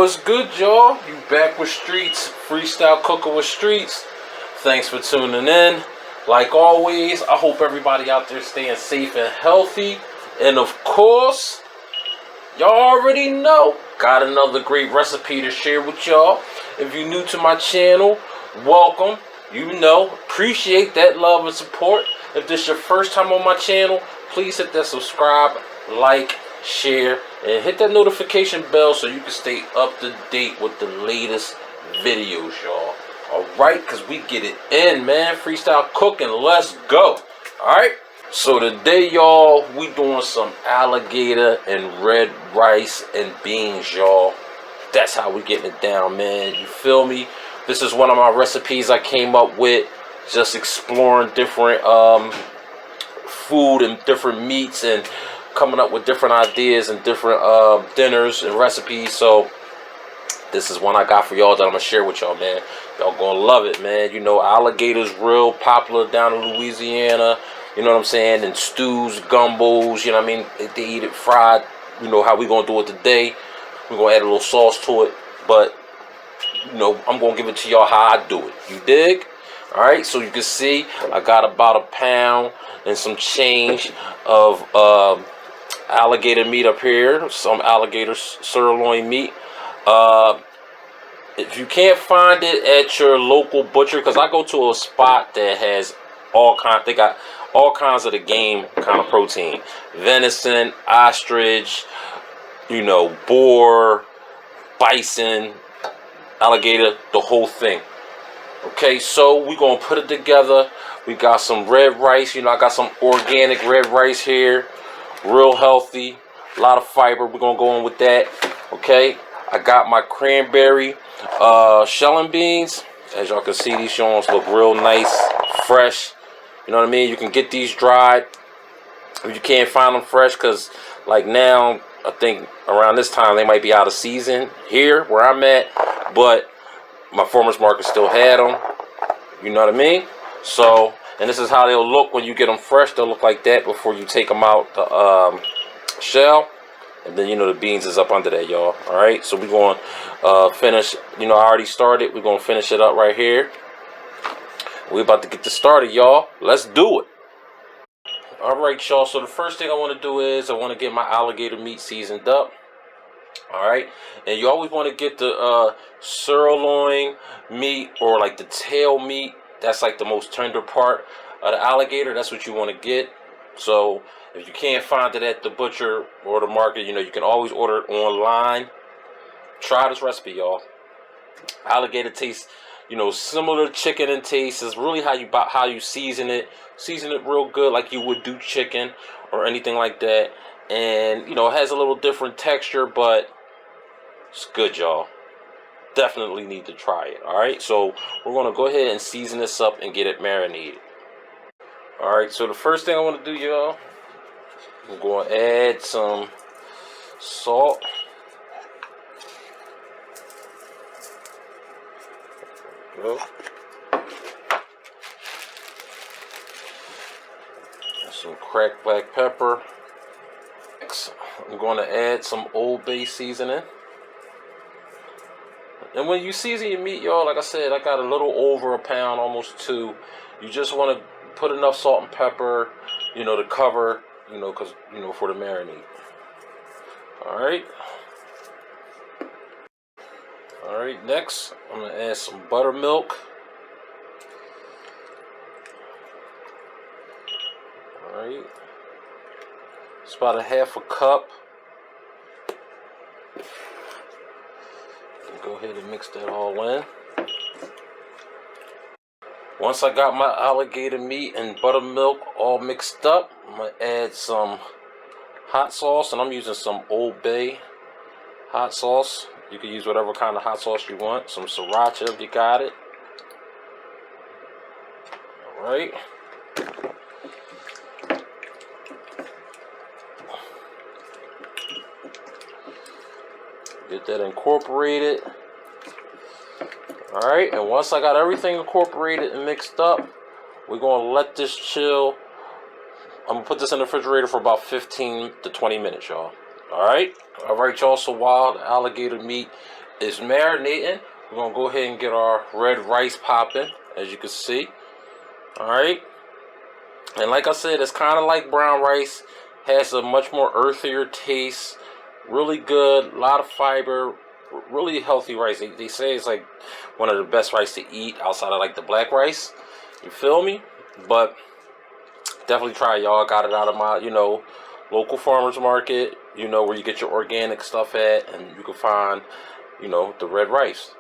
What's good, y'all? You back with Streets, freestyle cooking with Streets. Thanks for tuning in. Like always, I hope everybody out there staying safe and healthy. And of course, y'all already know, got another great recipe to share with y'all. If you're new to my channel, welcome. You know, appreciate that love and support. If this is your first time on my channel, please hit that subscribe, like, share, and hit that notification bell so you can stay up to date with the latest videos, y'all. Alright, because we get it in, man. Freestyle cooking, let's go. Alright, so today, y'all, we doing some alligator and red rice and beans, y'all. That's how we getting it down, man. You feel me? This is one of my recipes I came up with, just exploring different food and different meats and coming up with different ideas and different dinners and recipes. So this is one I got for y'all that I'm gonna share with y'all, man. Y'all gonna love it, man. You know, alligator's real popular down in Louisiana. You know what I'm saying? And stews, gumbos, you know what I mean? They eat it fried. You know how we gonna do it today. We're gonna add a little sauce to it, but you know, I'm gonna give it to y'all how I do it. You dig? Alright, so you can see I got about a pound and some change of alligator meat up here, some alligator sirloin meat. If you can't find it at your local butcher, because I go to a spot that has they got all kinds of the game kind of protein: venison, ostrich, you know, boar, bison, alligator, the whole thing. Okay, so we're gonna put it together. We got some red rice. You know, I got some organic red rice here, real healthy, a lot of fiber. We're gonna go in with that. Okay, I got my cranberry shelling beans. As y'all can see, these joints look real nice, fresh. You know what I mean? You can get these dried if you can't find them fresh, because like now, I think around this time they might be out of season here where I'm at, but my farmer's market still had them. You know what I mean? So, and this is how they'll look when you get them fresh. They'll look like that before you take them out the shell. And then, you know, the beans is up under that, y'all. Alright, so we're going to finish. You know, I already started. We're going to finish it up right here. We're about to get this started, y'all. Let's do it. Alright, y'all. So the first thing I want to do is I want to get my alligator meat seasoned up. Alright, and you always want to get the sirloin meat, or like the tail meat. That's like the most tender part of the alligator. That's what you want to get. So if you can't find it at the butcher or the market, you know, you can always order it online. Try this recipe, y'all. Alligator tastes, you know, similar to chicken in taste. Is really how you season it. Season it real good, like you would do chicken or anything like that. And you know, it has a little different texture, but it's good, y'all. Definitely need to try it. Alright, so we're gonna go ahead and season this up and get it marinated. Alright, so the first thing I want to do, y'all, I'm going to add some salt. Go. Some cracked black pepper. I'm going to add some Old Bay seasoning. And when you season your meat, y'all, like I said, I got a little over a pound, almost 2. You just want to put enough salt and pepper, you know, to cover, you know, because, you know, for the marinade. Alright. Alright, next, I'm going to add some buttermilk. Alright. It's about a half a cup. Go ahead and mix that all in. Once I got my alligator meat and buttermilk all mixed up, I'm going to add some hot sauce, and I'm using some Old Bay hot sauce. You can use whatever kind of hot sauce you want. Some sriracha if you got it. Alright. Get that incorporated. Alright, and once I got everything incorporated and mixed up, we're going to let this chill. I'm going to put this in the refrigerator for about 15 to 20 minutes, y'all. Alright? Alright, y'all, so while the alligator meat is marinating, we're gonna go ahead and get our red rice popping, as you can see. All right, and like I said, it's kind of like brown rice, has a much more earthier taste, really good, a lot of fiber, really healthy rice. They say it's like one of the best rice to eat outside of like the black rice. You feel me? But definitely try, y'all. Got it out of my, local farmers market, where you get your organic stuff at, and you can find, the red rice.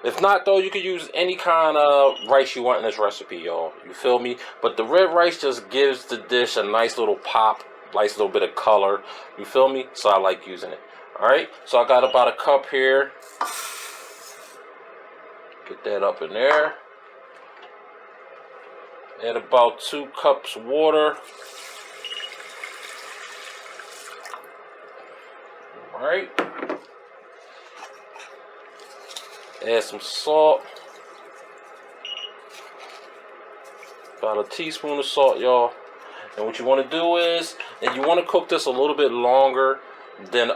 If not, though, you can use any kind of rice you want in this recipe, y'all. You feel me? But the red rice just gives the dish a nice little pop, nice little bit of color. You feel me? So I like using it. All right. So I got about a cup here. Get that up in there. Add about 2 cups water. All right. Add some salt. About a teaspoon of salt, y'all. And what you want to do is, and you want to cook this a little bit longer than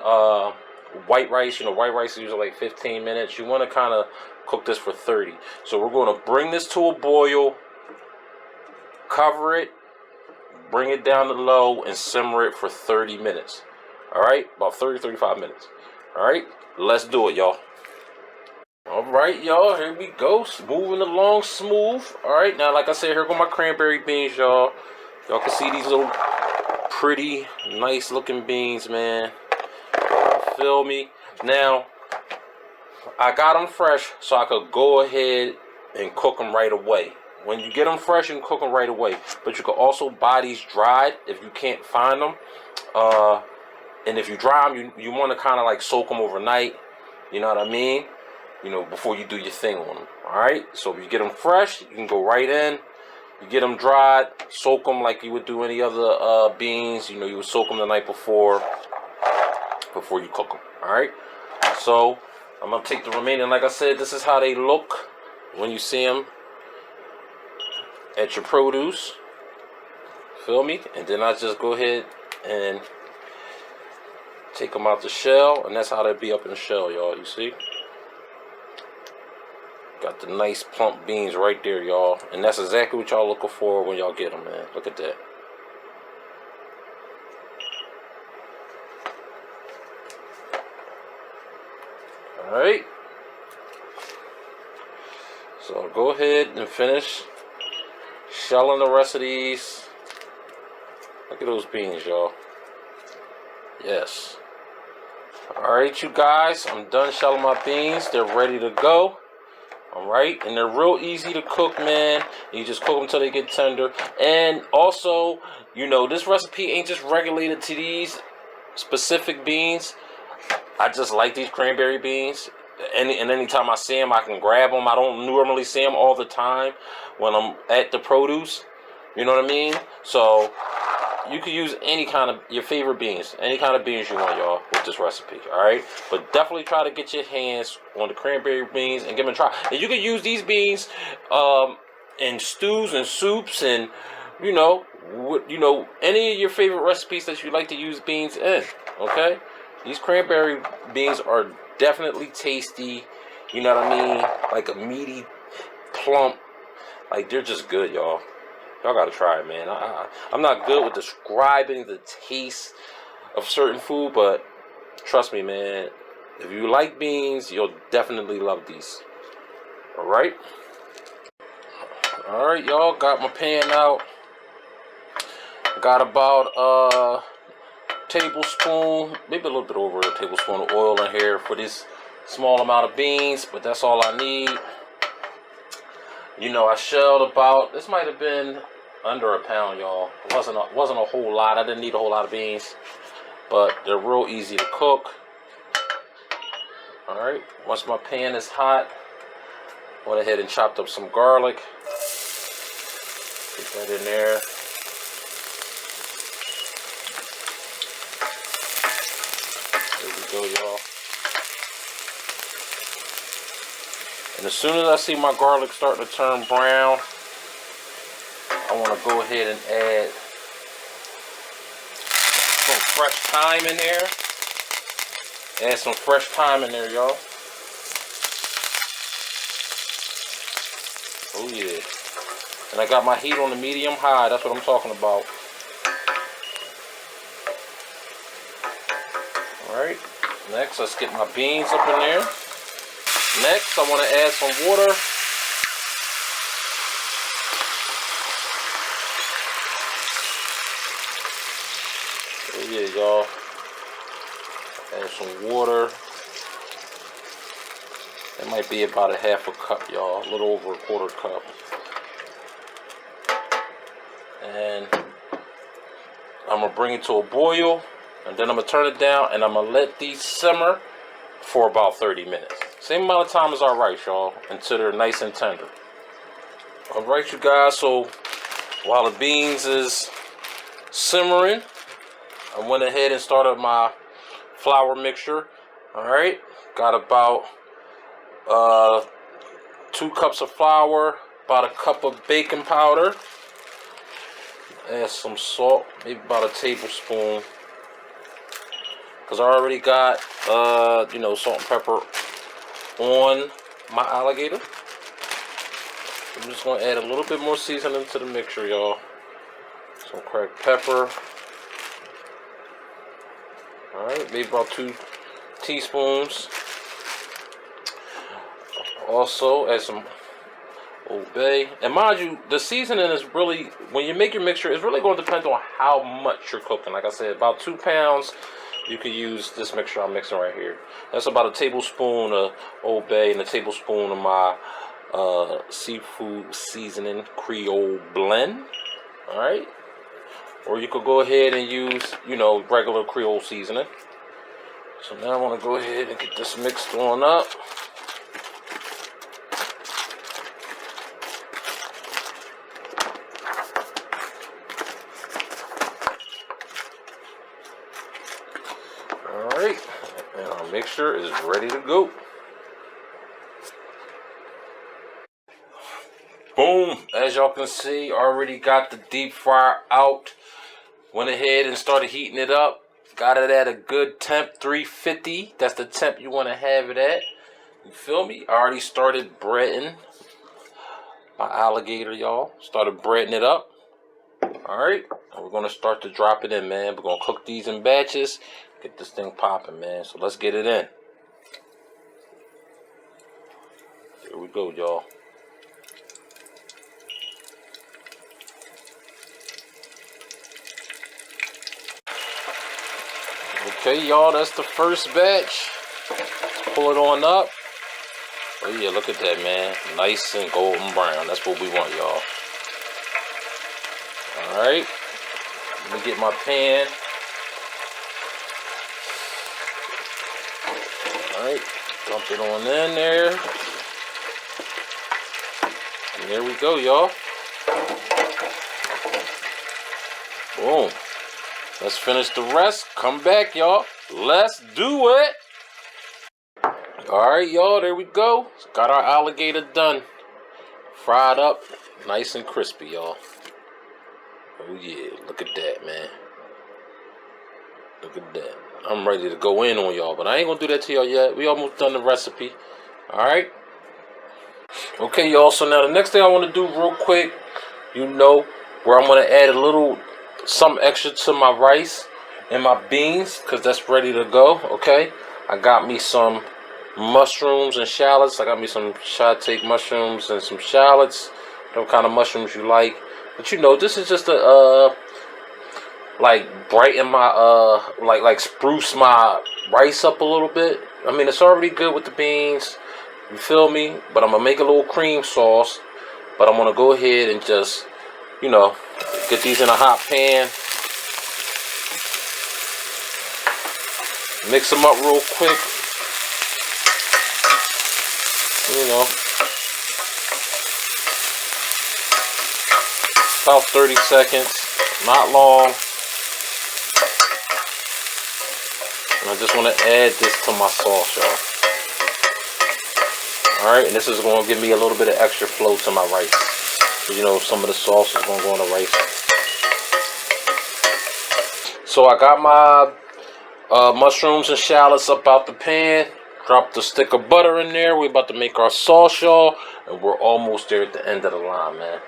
white rice. White rice is usually like 15 minutes. You want to kind of cook this for 30. So we're going to bring this to a boil, cover it, bring it down to low, and simmer it for 30 minutes. All right, about 35 minutes. All right, let's do it, y'all. All right, y'all, here we go. Moving along smooth. All right, now, like I said, here go my cranberry beans, y'all. Y'all can see these little pretty, nice looking beans, man. You feel me? Now, I got them fresh, so I could go ahead and cook them right away. When you get them fresh, you can cook them right away. But you can also buy these dried if you can't find them. And if you dry them, you want to kind of like soak them overnight. You know what I mean? Before you do your thing on them. All right? So if you get them fresh, you can go right in. You get them dried, soak them like you would do any other beans. You would soak them the night before you cook them. All right? So I'm going to take the remaining. Like I said, this is how they look when you see them at your produce. Feel me? And then I just go ahead and take them out the shell. And that's how they be up in the shell, y'all. You see? Got the nice plump beans right there, y'all. And that's exactly what y'all looking for when y'all get them, man. Look at that. Alright. So go ahead and finish shelling the rest of these. Look at those beans, y'all. Yes. Alright, you guys. I'm done shelling my beans. They're ready to go. Alright, and they're real easy to cook, man. You just cook them until they get tender. And also, this recipe ain't just regulated to these specific beans. I just like these cranberry beans. And anytime I see them, I can grab them. I don't normally see them all the time when I'm at the produce. You know what I mean? So you can use any kind of your favorite beans, any kind of beans you want, y'all, with this recipe. All right, but definitely try to get your hands on the cranberry beans and give them a try. And you can use these beans in stews and soups, and any of your favorite recipes that you like to use beans in. Okay, these cranberry beans are definitely tasty. You know what I mean? Like a meaty, plump. Like, they're just good, y'all. Y'all gotta try it, man. I'm not good with describing the taste of certain food, but trust me, man. If you like beans, you'll definitely love these. Alright? Alright, y'all. Got my pan out. Got about a tablespoon, maybe a little bit over a tablespoon of oil in here for this small amount of beans, but that's all I need. I shelled about, this might have been under a pound, y'all. It wasn't a whole lot. I didn't need a whole lot of beans, but they're real easy to cook. All right, once my pan is hot, went ahead and chopped up some garlic. Get that in there. There we go, y'all. And as soon as I see my garlic starting to turn brown, I want to go ahead and add some fresh thyme in there. Add some fresh thyme in there, y'all. Oh yeah. And I got my heat on the medium high. That's what I'm talking about. Alright. Next, let's get my beans up in there. Next, I want to add some water. Oh yeah, y'all. Add some water. It might be about a half a cup, y'all. A little over a quarter cup. And I'm going to bring it to a boil. And then I'm going to turn it down. And I'm going to let these simmer for about 30 minutes. Same amount of time as our rice, y'all. Until they're nice and tender. Alright, you guys. So, while the beans is simmering, I went ahead and started my flour mixture. Alright. Got about 2 cups of flour, about a cup of baking powder, add some salt, maybe about a tablespoon, because I already got you know, salt and pepper on my alligator. I'm just going to add a little bit more seasoning to the mixture, y'all. Some cracked pepper. Alright, maybe about 2 teaspoons. Also, add some Old Bay. And mind you, the seasoning is really, when you make your mixture, it's really going to depend on how much you're cooking. Like I said, about 2 pounds, you can use this mixture I'm mixing right here. That's about a tablespoon of Old Bay and a tablespoon of my seafood seasoning Creole blend. Alright? Or you could go ahead and use, you know, regular Creole seasoning. So now I want to go ahead and get this mixed on up. Alright, and our mixture is ready to go. Boom, as y'all can see, already got the deep fryer out. Went ahead and started heating it up. Got it at a good temp, 350. That's the temp you want to have it at. You feel me? I already started breading my alligator, y'all. Started breading it up. Alright, and we're going to start to drop it in, man. We're going to cook these in batches. Get this thing popping, man. So let's get it in. Here we go, y'all. Okay, y'all, that's the first batch. Let's pull it on up. Oh yeah, look at that, man. Nice and golden brown. That's what we want, y'all. Alright. Let me get my pan. Alright. Dump it on in there. And there we go, y'all. Boom. Let's finish the rest. Come back, y'all. Let's do it. Alright, y'all. There we go. Got our alligator done. Fried up. Nice and crispy, y'all. Oh, yeah. Look at that, man. Look at that. I'm ready to go in on y'all, but I ain't going to do that to y'all yet. We almost done the recipe. Alright. Okay, y'all. So now the next thing I want to do real quick, you know, where I'm going to add a little some extra to my rice and my beans, because that's ready to go. Okay, I got me some mushrooms and shallots. I got me some sauteed mushrooms and some shallots, whatever kind of mushrooms you like. But you know, this is just a like brighten my like spruce my rice up a little bit. I mean, it's already good with the beans, you feel me? But I'm gonna make a little cream sauce. But I'm gonna go ahead and just, you know, get these in a hot pan. Mix them up real quick. You know, about 30 seconds, not long. And I just want to add this to my sauce, y'all. Alright, and this is going to give me a little bit of extra flow to my rice. You know, some of the sauce is going to go on the rice. So I got my mushrooms and shallots up out the pan. Dropped a stick of butter in there. We're about to make our sauce, y'all. And we're almost there at the end of the line, man.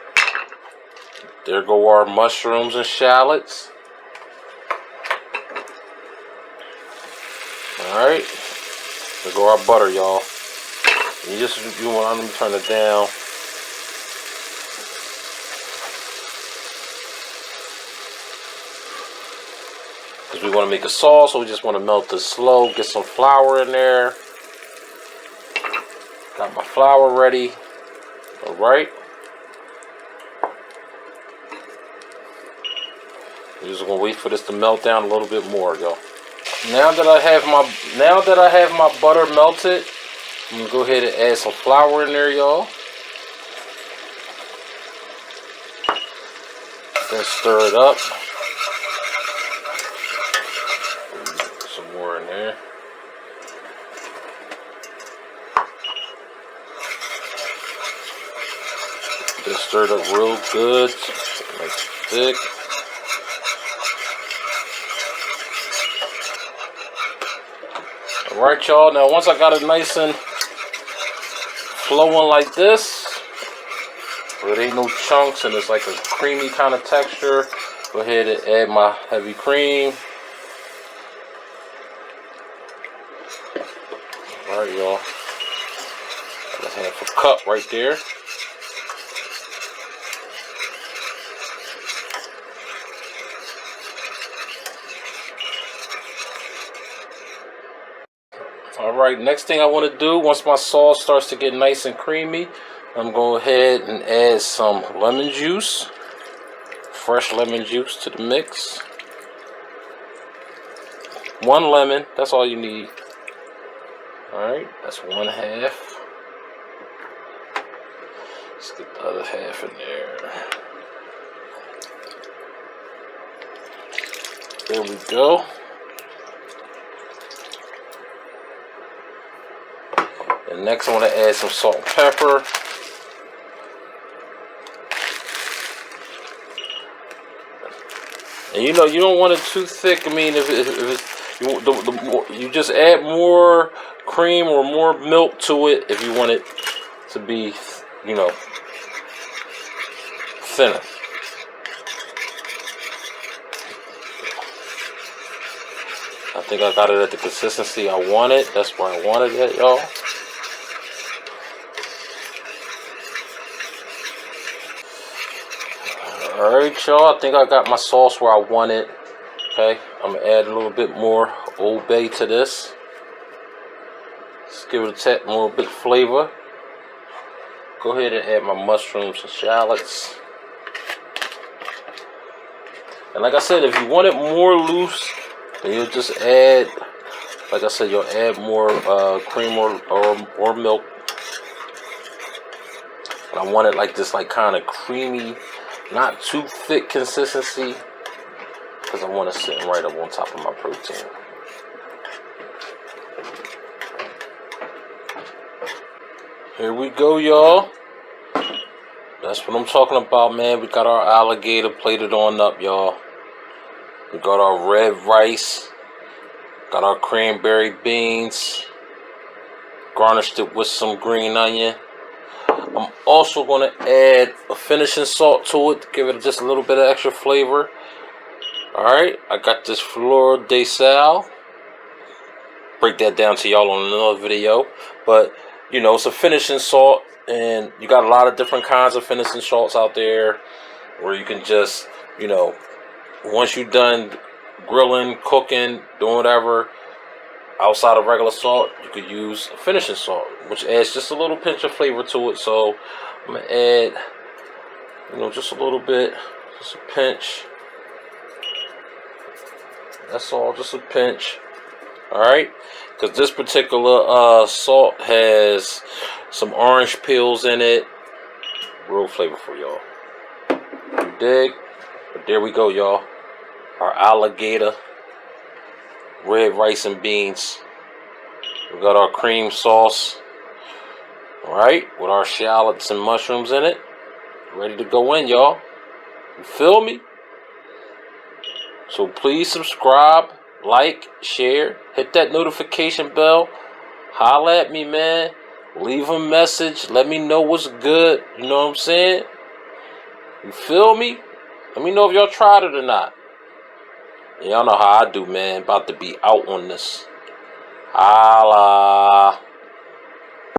There go our mushrooms and shallots. Alright. There go our butter, y'all. You want to turn it down. Because we want to make a sauce, so we just want to melt this slow. Get some flour in there. Got my flour ready. Alright. We're just gonna wait for this to melt down a little bit more, y'all. Now that I have my butter melted, I'm gonna go ahead and add some flour in there, y'all. Then stir it up. Some more in there. Then stir it up real good. Make it thick. Alright, y'all. Now once I got it nice and flowing like this, where there ain't no chunks and it's like a creamy kind of texture, go ahead and add my heavy cream. Alright, y'all. Got a half a cup right there. Alright, next thing I want to do, once my sauce starts to get nice and creamy, I'm going to go ahead and add some lemon juice. Fresh lemon juice to the mix. 1 lemon, that's all you need. Alright, that's 1/2. Let's get the other half in there. There we go. And next I want to add some salt and pepper. And you know, you don't want it too thick. I mean, if it's, you just add more cream or more milk to it if you want it to be, you know, thinner. I think I got it at the consistency I wanted. That's where I wanted it, y'all. Alright, y'all, I think I got my sauce where I want it. Okay, I'm going to add a little bit more Old Bay to this. Let's give it a tad more bit flavor. Go ahead and add my mushrooms and shallots. And like I said, if you want it more loose, then you'll just add, like I said, you'll add more cream or milk. And I want it like this, like kind of creamy, not too thick consistency, because I want it sitting right up on top of my protein. Here we go, y'all. That's what I'm talking about, man. We got our alligator plated on up, y'all. We got our red rice. Got our cranberry beans. Garnished it with some green onion. I'm also going to add a finishing salt to it to give it just a little bit of extra flavor. Alright, I got this fleur de sal. Break that down to y'all on another video. But, you know, it's a finishing salt. And you got a lot of different kinds of finishing salts out there, where you can just, you know, once you're done grilling, cooking, doing whatever, outside of regular salt, you could use a finishing salt, which adds just a little pinch of flavor to it. So I'm going to add, you know, just a little bit, just a pinch. That's all, just a pinch. Alright, because this particular salt has some orange peels in it. Real flavorful, y'all. You dig? But there we go, y'all. Our alligator red rice and beans. We got our cream sauce. Alright, with our shallots and mushrooms in it. Ready to go in, y'all. You feel me? So please subscribe, like, share, hit that notification bell. Holla at me, man. Leave a message. Let me know what's good. You know what I'm saying? You feel me? Let me know if y'all tried it or not. Y'all know how I do, man. About to be out on this. Holla.